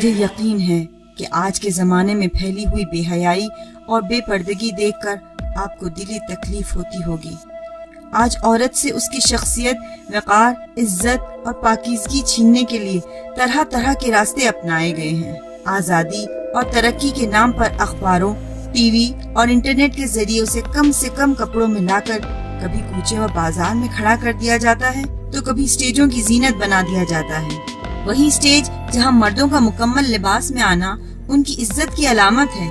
مجھے یقین ہے کہ آج کے زمانے میں پھیلی ہوئی بے حیائی اور بے پردگی دیکھ کر آپ کو دلی تکلیف ہوتی ہوگی۔ آج عورت سے اس کی شخصیت، وقار، عزت اور پاکیزگی چھیننے کے لیے طرح طرح کے راستے اپنائے گئے ہیں۔ آزادی اور ترقی کے نام پر اخباروں، ٹی وی اور انٹرنیٹ کے ذریعے اسے کم سے کم کپڑوں میں لا کر کبھی کوچے و بازار میں کھڑا کر دیا جاتا ہے تو کبھی اسٹیجوں کی زینت بنا دیا جاتا ہے۔ وہی اسٹیج جہاں مردوں کا مکمل لباس میں آنا ان کی عزت کی علامت ہے۔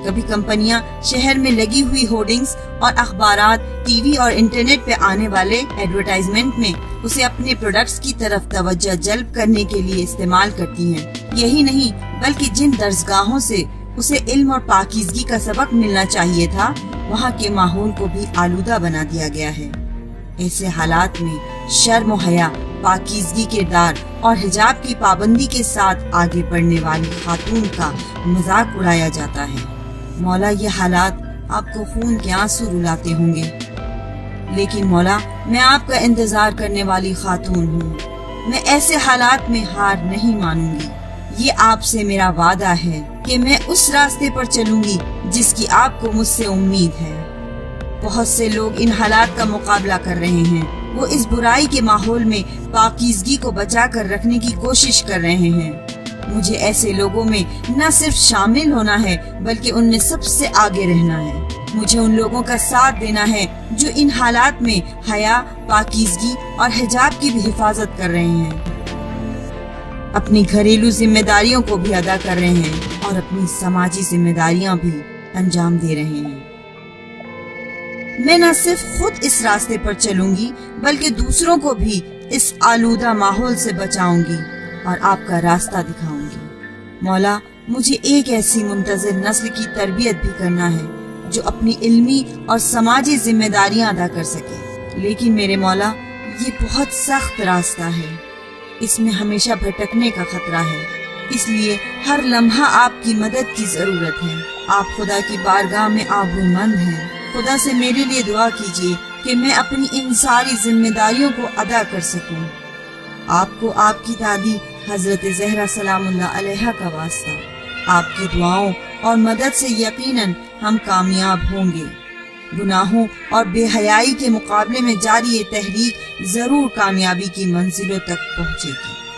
کبھی کمپنیاں شہر میں لگی ہوئی ہورڈنگز اور اخبارات، ٹی وی اور انٹرنیٹ پہ آنے والے ایڈورٹائزمنٹ میں اسے اپنے پروڈکٹس کی طرف توجہ جلب کرنے کے لیے استعمال کرتی ہیں۔ یہی نہیں بلکہ جن درسگاہوں سے اسے علم اور پاکیزگی کا سبق ملنا چاہیے تھا، وہاں کے ماحول کو بھی آلودہ بنا دیا گیا ہے۔ ایسے حالات میں شرم و حیا، پاکیزگی کردار اور حجاب کی پابندی کے ساتھ آگے بڑھنے والی خاتون کا مذاق اڑایا جاتا ہے۔ مولا، یہ حالات آپ کو خون کے آنسو رلاتے ہوں گے، لیکن مولا، میں آپ کا انتظار کرنے والی خاتون ہوں۔ میں ایسے حالات میں ہار نہیں مانوں گی۔ یہ آپ سے میرا وعدہ ہے کہ میں اس راستے پر چلوں گی جس کی آپ کو مجھ سے امید ہے۔ بہت سے لوگ ان حالات کا مقابلہ کر رہے ہیں۔ وہ اس برائی کے ماحول میں پاکیزگی کو بچا کر رکھنے کی کوشش کر رہے ہیں۔ مجھے ایسے لوگوں میں نہ صرف شامل ہونا ہے بلکہ ان میں سب سے آگے رہنا ہے۔ مجھے ان لوگوں کا ساتھ دینا ہے جو ان حالات میں حیا، پاکیزگی اور حجاب کی بھی حفاظت کر رہے ہیں، اپنی گھریلو ذمہ داریوں کو بھی ادا کر رہے ہیں اور اپنی سماجی ذمہ داریاں بھی انجام دے رہے ہیں۔ میں نہ صرف خود اس راستے پر چلوں گی بلکہ دوسروں کو بھی اس آلودہ ماحول سے بچاؤں گی اور آپ کا راستہ دکھاؤں گی۔ مولا، مجھے ایک ایسی منتظر نسل کی تربیت بھی کرنا ہے جو اپنی علمی اور سماجی ذمہ داریاں ادا کر سکے، لیکن میرے مولا، یہ بہت سخت راستہ ہے۔ اس میں ہمیشہ بھٹکنے کا خطرہ ہے، اس لیے ہر لمحہ آپ کی مدد کی ضرورت ہے۔ آپ خدا کی بارگاہ میں آبرومند ہیں۔ خدا سے میرے لیے دعا کیجیے کہ میں اپنی ان ساری ذمہ داریوں کو ادا کر سکوں۔ آپ کو آپ کی دادی حضرت زہرا سلام اللہ علیہا کا واسطہ۔ آپ کی دعاؤں اور مدد سے یقیناً ہم کامیاب ہوں گے۔ گناہوں اور بے حیائی کے مقابلے میں جاری یہ تحریک ضرور کامیابی کی منزلوں تک پہنچے گی۔